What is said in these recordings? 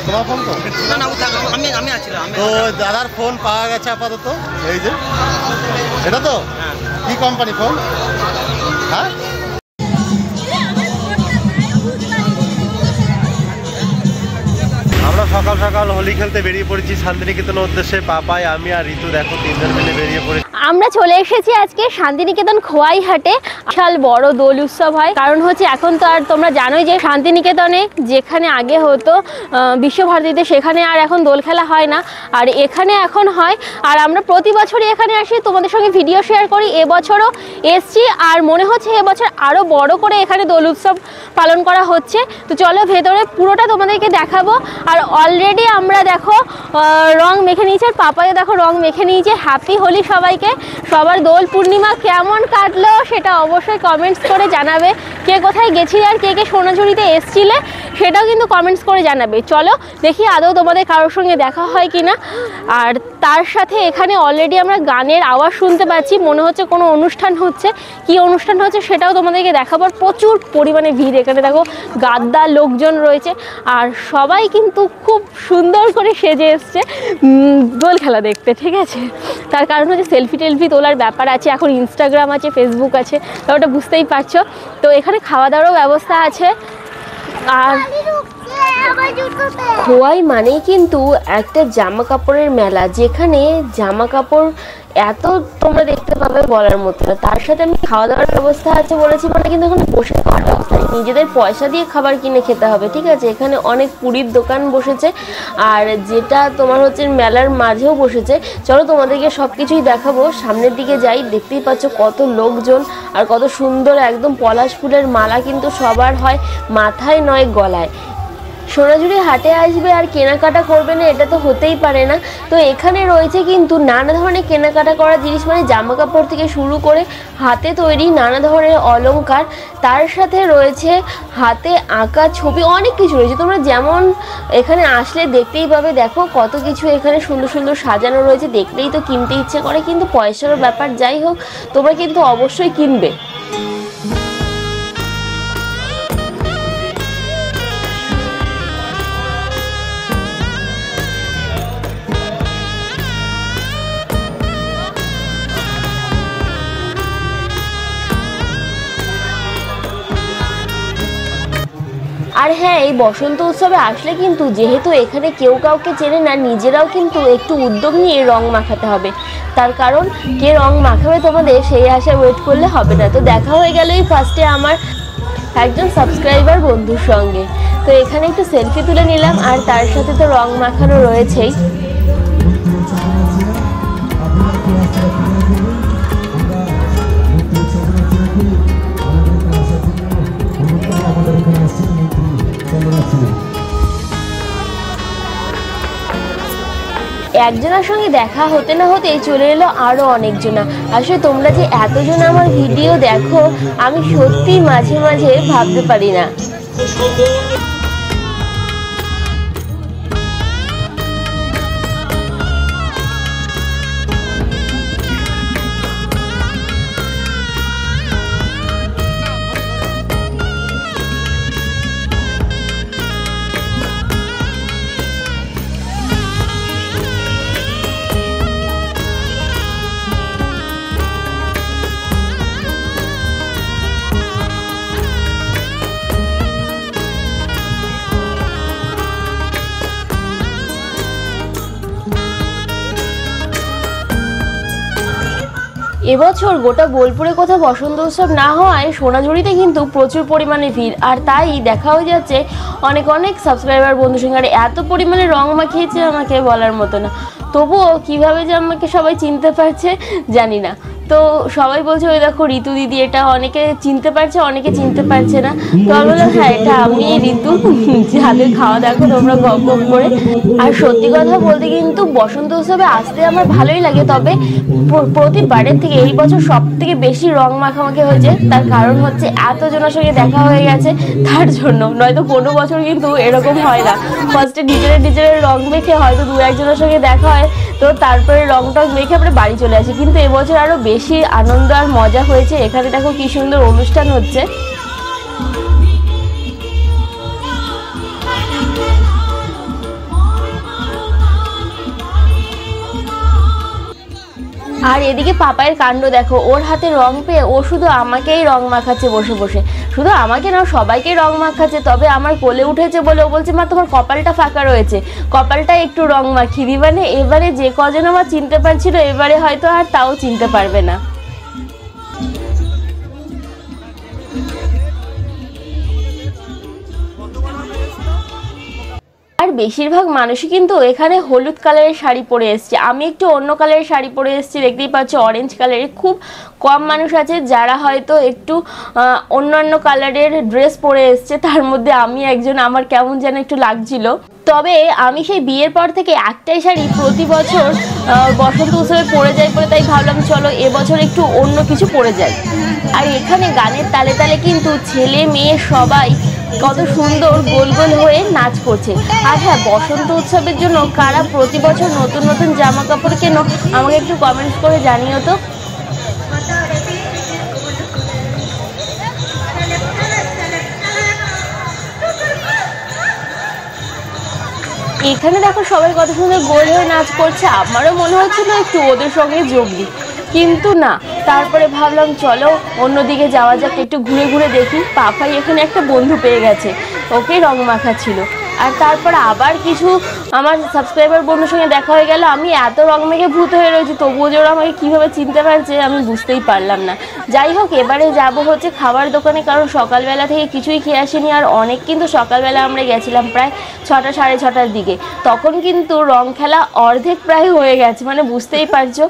তোমার ফোন তো আমি আছিলাম তো দাদার ফোন পাওয়া গেছে আপাতত এই যে এটা তো কি কোম্পানি ফোন হ্যাঁ আমরা সকাল সকাল হোলি খেলতে বেরিয়ে পড়েছি শান্তিনিকেতনের উদ্দেশ্যে পাপাই আমি আর ঋতু দেখো তিনজন মিলে বেরিয়ে পড়েছি আমরা চলে এসেছি আজকে শান্তিনিকেতন খোয়াই হাটে বিশাল বড় দোল উৎসব হয় কারণ হচ্ছে এখন তো আর তোমরা জানোই যে শান্তিনিকেতনে যেখানে আগে হতো বিশ্বভারতীতে সেখানে আর এখন দোল খেলা হয় না আর এখানে এখন হয় আর আমরা প্রতি বছরই এখানে আসি তোমাদের সঙ্গে ভিডিও শেয়ার করি এবছরও এসছি আর মনে হচ্ছে এবছর আরও বড় করে এখানে দোল উৎসব পালন করা হচ্ছে তো চলো ভেতরে পুরোটা তোমাদেরকে দেখাবো আর অলরেডি আমরা দেখো রং মেখে নিয়েছি আর পাপাইও দেখো রং মেখে নিয়েছে হ্যাপি হোলি সবাইকে সবার দোল পূর্ণিমা কেমন কাটলো সেটা অবশ্যই কমেন্টস করে জানাবে কে কোথায় গেছিলে আর কে কে সোনাঝুরিতে এসছিলে সেটাও কিন্তু কমেন্টস করে জানাবে চলো দেখি আদৌ তোমাদের কারোর সঙ্গে দেখা হয় কিনা আর তার সাথে এখানে অলরেডি আমরা গানের আওয়াজ শুনতে পাচ্ছি মনে হচ্ছে কোনো অনুষ্ঠান হচ্ছে কি অনুষ্ঠান হচ্ছে সেটাও তোমাদেরকে দেখাবার প্রচুর পরিমাণে ভিড় এখানে দেখো গাদ্দা লোকজন রয়েছে আর সবাই কিন্তু খুব সুন্দর করে সেজে এসছে দোল খেলা দেখতে ঠিক আছে তার কারণ হচ্ছে সেলফি টেলফি তোলার ব্যাপার আছে এখন ইনস্টাগ্রাম আছে ফেসবুক আছে তো ওটা বুঝতেই পারছো তো এখানে খাওয়া দাওয়ারও ব্যবস্থা আছে আর খোয়াই মানেই কিন্তু একটা জামা কাপড়ের মেলা যেখানে জামা কাপড় এত তোমরা দেখতে পাবে বলার মতো না তার সাথে আমি খাওয়া দাওয়ার ব্যবস্থা আছে বলেছি মানে কিন্তু এখানে বসে খাওয়ার ব্যবস্থা নিজেদের পয়সা দিয়ে খাবার কিনে খেতে হবে ঠিক আছে এখানে অনেক পুরীর দোকান বসেছে আর যেটা তোমার হচ্ছে মেলার মাঝেও বসেছে চলো তোমাদেরকে সব কিছুই দেখাবো সামনের দিকে যাই দেখতেই পাচ্ছ কত লোকজন আর কত সুন্দর একদম পলাশ ফুলের মালা কিন্তু সবার হয় মাথায় নয় গলায় সোনাঝুরি হাটে আসবে আর কেনাকাটা করবে না এটা তো হতেই পারে না তো এখানে রয়েছে কিন্তু নানা ধরনের কেনাকাটা করা জিনিস মানে জামা কাপড় থেকে শুরু করে হাতে তৈরি নানা ধরনের অলংকার তার সাথে রয়েছে হাতে আঁকা ছবি অনেক কিছু রয়েছে তোমরা যেমন এখানে আসলে দেখতেই পাবে দেখো কত কিছু এখানে সুন্দর সুন্দর সাজানো রয়েছে দেখলেই তো কিনতে ইচ্ছে করে কিন্তু পয়সার ব্যাপার যাই হোক তোমরা কিন্তু অবশ্যই কিনবে আর হ্যাঁ এই বসন্ত উৎসবে আসলে কিন্তু যেহেতু এখানে কেউ কাউকে চেনে না নিজেরাও কিন্তু একটু উদ্যোগ নিয়ে রং মাখাতে হবে তার কারণ কে রং মাখাবে তোমাদের সেই আশায় ওয়েট করলে হবে না তো দেখা হয়ে গেলই ফার্স্টে আমার একজন সাবস্ক্রাইবার বন্ধুর সঙ্গে তো এখানে একটু সেলফি তুলে নিলাম আর তার সাথে তো রং মাখানো রয়েছেই একজনের সঙ্গে দেখা হতে না হতেই চলে এলো আরো অনেকজনা আসলে তোমরা যে এতজন আমার ভিডিও দেখো আমি সত্যি মাঝে মাঝে ভাবতে পারি না এবছর গোটা বোলপুরে কোথাও বসন্ত উৎসব না হওয়ায় সোনাঝুরিতে কিন্তু প্রচুর পরিমাণে ভিড় আর তাই দেখা হয়ে যাচ্ছে অনেক অনেক সাবস্ক্রাইবার বন্ধুর সঙ্গে আর এত পরিমাণে রং মাখিয়েছে আমাকে বলার মতো না তবুও কিভাবে যে আমাকে সবাই চিনতে পারছে জানি না তো সবাই বলছে ওই দেখো ঋতু দিদি এটা অনেকে চিনতে পারছে অনেকে চিনতে পারছে না তো আমি বললাম হ্যাঁ এটা আমি ঋতু হাতের খাওয়া দেখো তোমরা গপ গপ করে আর সত্যি কথা বলতে কিন্তু বসন্ত উৎসবে আসতে আমার ভালোই লাগে তবে প্রতিবারের থেকে এই বছর সব থেকে বেশি রং মাখামাখি হয়েছে তার কারণ হচ্ছে এতজনের সঙ্গে দেখা হয়ে গেছে তার জন্য নয়তো কোনো বছর কিন্তু এরকম হয় না ফার্স্টে নিজের রং মেখে হয়তো দু একজনের সঙ্গে দেখা হয় তো তারপরে রং টং মেখে আমরা বাড়ি চলে আসি কিন্তু এবছর আরো বেশি আনন্দ আর মজা হয়েছে এখানে দেখো কি সুন্দর অনুষ্ঠান হচ্ছে আর এদিকে পাপায়ের কাণ্ড দেখো, ওর হাতে রং পেয়ে ও শুধু আমাকেই রং মাখাচ্ছে বসে বসে। শুধু আমাকে না, সবাইকে রং মাখাচ্ছে। তবে আমার কোলে উঠেছে বলে ও বলছে, মা তোমার কপালটা ফাঁকা রয়েছে, কপালটা একটু রং মাখিয়ে দিবা না। এবারে যে কজন আমার চিনতে পারছিল, এবারে হয়তো আর তাও চিনতে পারবে না। আর বেশিরভাগ মানুষই কিন্তু এখানে হলুদ কালারের শাড়ি পরে এসছে। আমি একটু অন্য কালারের শাড়ি পরে এসেছি, দেখতেই পাচ্ছ অরেঞ্জ কালারের। খুব কম মানুষ আছে যারা হয়তো একটু অন্যান্য কালারের ড্রেস পরে এসছে, তার মধ্যে আমি একজন। আমার কেমন যেন একটু লাগছিল। তবে আমি সেই বিয়ের পর থেকে একটাই শাড়ি প্রতি বছর বসন্ত উৎসবে পরে যাই বলে, তাই ভাবলাম চলো এবছর একটু অন্য কিছু পরে যাই। আর এখানে গানের তালে তালে কিন্তু ছেলে মেয়ে সবাই কত সুন্দর গোল গোল হয়ে নাচ করছে। আর হ্যাঁ, বসন্ত উৎসবের জন্য কারা প্রতি বছর নতুন নতুন জামা কাপড় কেন, আমাকে একটু কমেন্টস করে জানিও তো। এখানে দেখো সবাই কত সুন্দর গোল হয়ে নাচ করছে। আমারও মনে হচ্ছিল একটু ওদের সঙ্গে যোগ দিই, কিন্তু না। তারপরে ভাবলাম চলো অন্যদিকে যাওয়া যাক, একটু ঘুরে ঘুরে দেখি। পাপাই এখানে একটা বন্ধু পেয়ে গেছে, ওকে রং মাখা ছিল। আর তারপর আবার কিছু আমার সাবস্ক্রাইবার বন্ধুর সঙ্গে দেখা হয়ে গেল। আমি এত রং মেখে ভূত হয়ে রয়েছি, তবুও যে ওরা আমাকে কীভাবে চিনতে পারছে আমি বুঝতেই পারলাম না। যাই হোক, এবারে যাব হচ্ছে খাবার দোকানে, কারণ সকালবেলা থেকে কিছুই খেয়ে আসিনি। আর অনেক কিন্তু সকালবেলা আমরা গেছিলাম প্রায় 6টা সাড়ে 6টার দিকে, তখন কিন্তু রং খেলা অর্ধেক প্রায় হয়ে গেছে। মানে বুঝতেই পারছো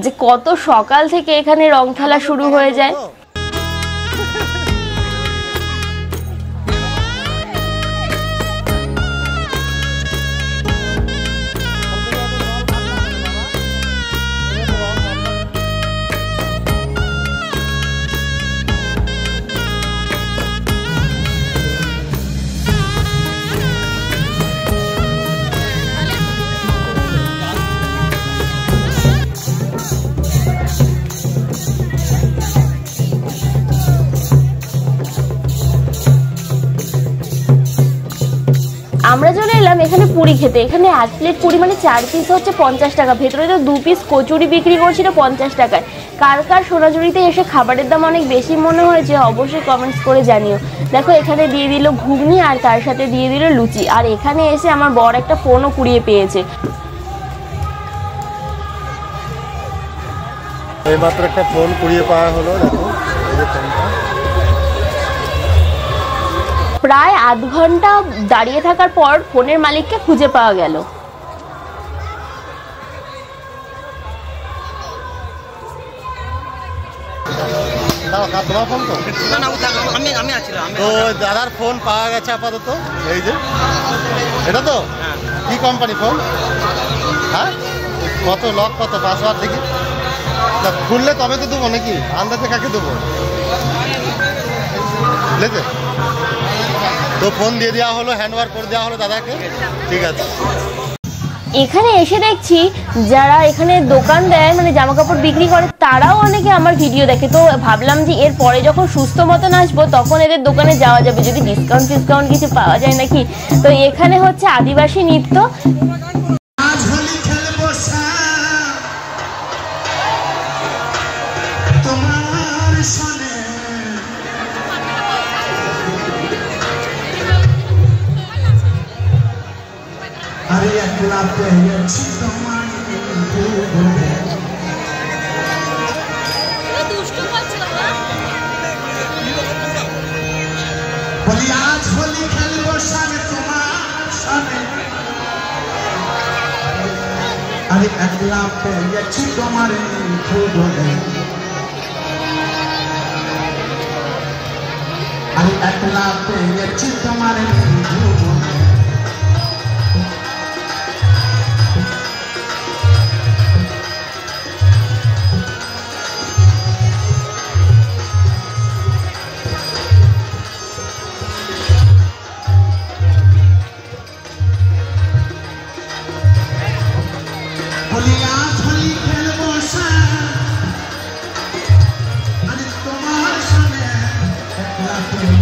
যে কত সকাল থেকে এখানে রং খেলা শুরু হয়ে যায়। আমরা চলে এলাম এখানে পুরি খেতে। এখানে 1 প্লেট পুরি মানে 4 পিস হচ্ছে 50 টাকা, ভেতরে তো 2 পিস কচুরি বিক্রি করছিল 50 টাকায়। কার কার সোনাঝুরিতে এসে খাবারের দাম অনেক বেশি মনে হয়েছে অবশ্যই কমেন্টস করে জানিও। দেখো এখানে দিয়ে দিল ঘুগনি আর তার সাথে দিয়ে দিল লুচি। আর এখানে এসে আমার বর একটা ফোনও কুড়িয়ে পেয়েছে। এইমাত্র একটা ফোন কুড়িয়ে পাওয়া হলো, দেখো এই যে ফোনটা। প্রায় আধ ঘন্টা দাঁড়িয়ে থাকার পর ফোনের মালিককে খুঁজে পাওয়া গেল। তোমার ফোন তো? না, আমি আছিলাম। তো দাদার ফোন পাওয়া গেছে আপাতত, এই যে এটা তো। কি কোম্পানি ফোন? হ্যাঁ, কত লক, কত পাসওয়ার্ড দেখি। খুললে তবে তো দেবো নাকি? আন্দাজে কাকে দেবো? বুঝলেছে? তো ফোন দিয়ে দেওয়া হলো, হ্যান্ডওভার করে দেওয়া হলো দাদাকে। ঠিক আছে। এখানে এসে দেখছি যারা এখানে দোকান দেয় মানে জামা কাপড় বিক্রি করে, তারাও অনেকে আমার ভিডিও দেখে। তো ভাবলাম যে এর পরে যখন সুস্থ মতন আসবো তখন এদের দোকানে যাওয়া যাবে, যদি ডিসকাউন্ট কিছু পাওয়া যায় নাকি। তো এখানে হচ্ছে আদিবাসী নৃত্য। अरे अगला पे ये तुम्हारे भूगोले अरे अगला पे ये तुम्हारे भूगोले तुम्हारे सामने